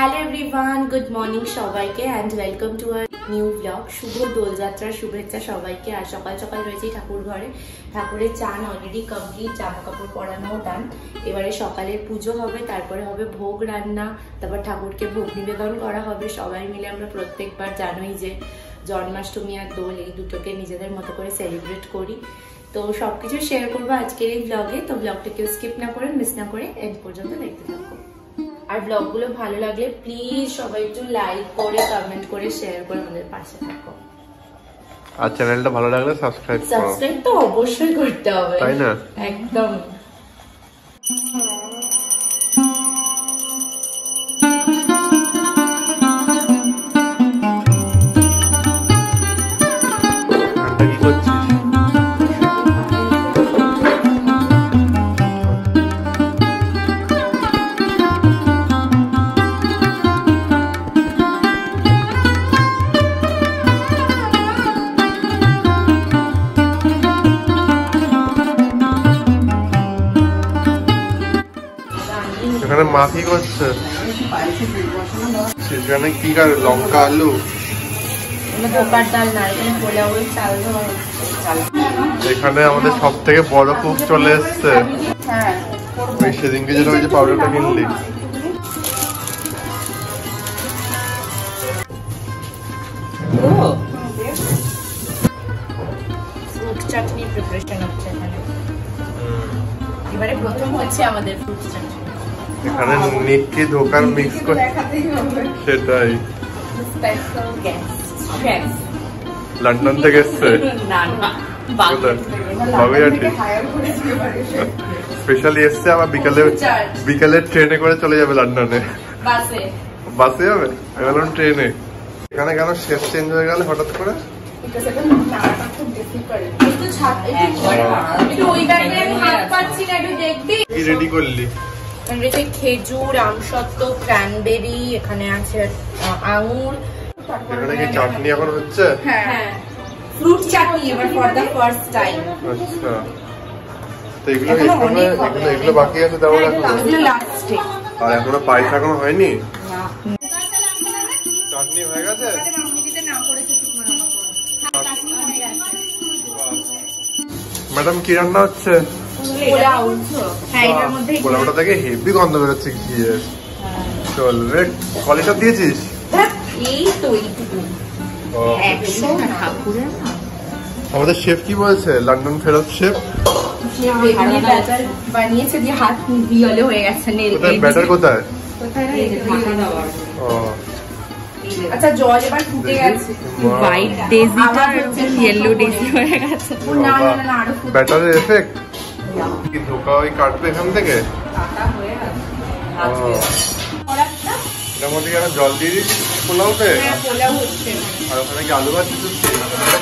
Hello everyone, good morning সবাইকে and welcome to our new blog. শুভ দোলযাত্রার শুভেচ্ছা সবাইকে। আর সকাল সকাল রয়েছি ঠাকুর ঘরে। ঠাকুরের চান অলরেডি কমপ্লিট, জামা কাপড় পরানোও ডান। এবারে সকালের পুজো হবে, তারপরে হবে ভোগ রান্না, তারপর ঠাকুরকে ভোগ নিবেদন করা হবে। সবাই মিলে আমরা প্রত্যেকবার জানোই যে জন্মাষ্টমী আর দোল এই দুটোকে নিজেদের মতো করে সেলিব্রেট করি। তো সবকিছু শেয়ার করবো আজকের এই ব্লগে। তো ব্লগটা কেউ স্কিপ না করে, মিস না করে এন্ড পর্যন্ত দেখতে থাকো। আর ব্লগগুলো ভালো লাগলে প্লিজ সবাই একটু লাইক করে, কমেন্ট করে, শেয়ার করে আমাদের পাশে থাকো। আর চ্যানেলটা ভালো লাগলে সাবস্ক্রাইব তো অবশ্যই করতে হবে, তাই না? একদম। এখানে মা কি করছে? সেখানে কি কার লঙ্কা আলু এখানে আমাদের সব থেকে বড় কুক চলে এসছে। সেদিনকে যেটা ওই যে পাউডারটা কিনলি, ফ্রুট চাটনি প্রিপারেশন হচ্ছে এখানে। এবারে প্রথম হচ্ছে আমাদের ফ্রুট চাটনি। এখানে নিকি ধোকার মিক্স করে, সেটাই। লন্ডন থেকে এসছে, স্পেশালি এসছে। আবার বিকালের ট্রেনে করে চলে যাবে লন্ডনে। বাসে যাবে? আমি বললাম ট্রেনে। এখানে কেন শেফ চেঞ্জ হয়ে গেল হঠাৎ করে? কি রেডি করলি? খেজুর, আমসত্ত্ব, ক্র্যানবেরি, এখানে আছে আঙুর। এখানে কি চাটনি এখন হচ্ছে? হ্যাঁ, ফ্রুট চাটনি এবার ফর দ্য ফার্স্ট টাইম। আচ্ছা, তো এগুলো বাকি আছে তেমন এখন? আর এখনো পায়েস এখনো হয়নি? চাটনি হয়ে গেছে? ম্যাডাম কি রান্না হচ্ছে? পোলাওটা থেকে হেভি গন্ধ বেরোচ্ছে ঘিয়ের। চল রে, কলিটা দিয়েছিস? আমাদের শেফ কি বলছে? লন্ডন ফেরত শেফ বানিয়েছে দিয়ে হাত ভিওলে হয়ে গেছে। ব্যাটার কোথায়? আচ্ছা, জল এবার ফুটে গেছে। হোয়াইট ডেজিটা ইয়েলো ডেজি হয়ে গেছে। না না না, আরো ফুটে। ব্যাটারের এফেক্ট কি? ধোকা ওই কাটবে এখান থেকে? কাটা হয়ে গেছে আজকে। এটার মধ্যে কি জল দিয়ে দিচ্ছিস পোলাওতে? হ্যাঁ, পোলাও হচ্ছে। আর ওখানে কি আলু ভাজা হচ্ছে?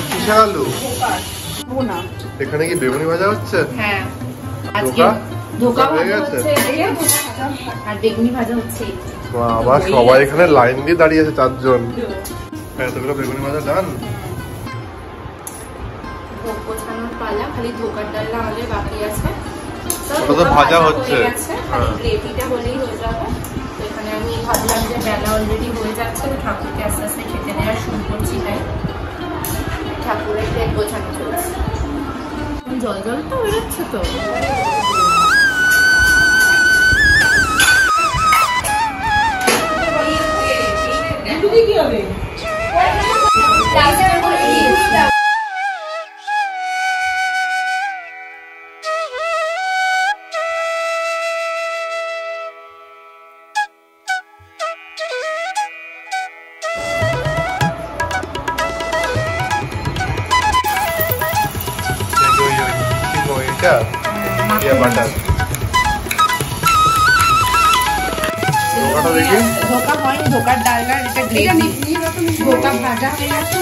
কিসের আলু? এখানে কি বেগুনি ভাজা হচ্ছে? হ্যাঁ, আজকে ধোকা ভাজা হচ্ছে আর বেগুনি ভাজা হচ্ছে। বাবা, সবাই এখানে লাইন দিয়ে দাঁড়িয়ে আছে, 4 জন। এতগুলো বেগুনি ভাজা ডান। ভোগ গোছানোর পালা, খালি ধোকার ডালটা আমাদের বাকি আছে। ওটা তো ভাজা হচ্ছে, গ্রেভিটা হলেই হয়ে যাবে। তো এখানে আমি ভাবলাম যে বেলা অলরেডি হয়ে যাচ্ছে, ঠাকুরকে আস্তে আস্তে খেতে নেওয়া শুরু করছি। তাই ঠাকুরের প্লেট গোছানো চলছে। জল জল তো বেরোচ্ছে তো। কি হবে? ধোকা হয়নি, ধোকার ডালনা, এটা গ্রেভি। ধোকা ভাজা হয়ে গেছে।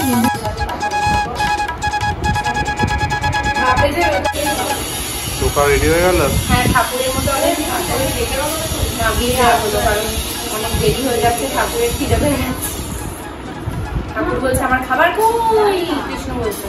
ধোকা রেডি হয়ে গেল। হ্যাঁ, ঠাকুরের মতো অনেক নামিয়ে দেওয়া হলো, কারণ অনেক দেরি হয়ে যাচ্ছে, ঠাকুরের খিদে পেয়ে যাচ্ছে। ঠাকুর বলছে আমার খাবার কই, কৃষ্ণ বলছে।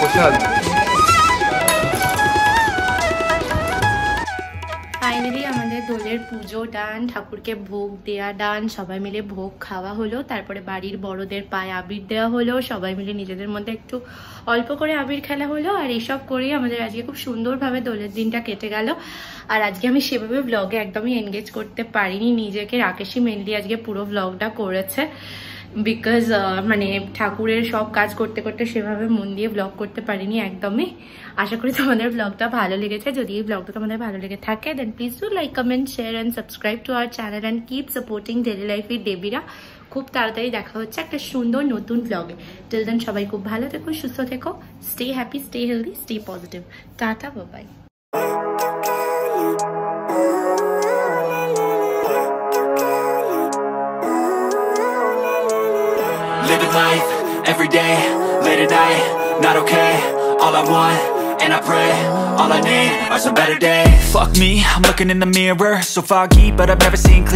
প্রসাদ। ফাইনালি আমাদের দোলের পুজো ডান, ঠাকুরকে ভোগ দেয়া ডান, সবাই মিলে ভোগ খাওয়া হলো, তারপরে বাড়ির বড়দের পায়ে আবির দেওয়া হলো, সবাই মিলে নিজেদের মধ্যে একটু অল্প করে আবির খেলা হলো। আর এইসব করেই আমাদের আজকে খুব সুন্দরভাবে দোলের দিনটা কেটে গেল। আর আজকে আমি সেভাবে ব্লগে একদমই এনগেজ করতে পারিনি নিজেকে, রাকেশই মেনলি আজকে পুরো ব্লগটা করেছে, বিকজ মানে ঠাকুরের সব কাজ করতে করতে সেভাবে মন দিয়ে ব্লগ করতে পারিনি একদমই। আশা করি তোমাদের ব্লগটা ভালো লেগেছে। যদি এই ব্লগটা তোমাদের ভালো লেগে থাকে then please do like, comment, share and subscribe to our channel and keep supporting daily life with দেবিরা। খুব তাড়াতাড়ি দেখা হচ্ছে একটা সুন্দর নতুন ব্লগে। টিল দেন সবাই খুব ভালো থেকো, সুস্থ থেকো, stay happy, stay healthy, stay positive. Tata, bye. Living life, every day, late at night, not okay. All I want, and I pray, all I need are some better days. Fuck me, I'm looking in the mirror, so foggy, but I've never seen clear.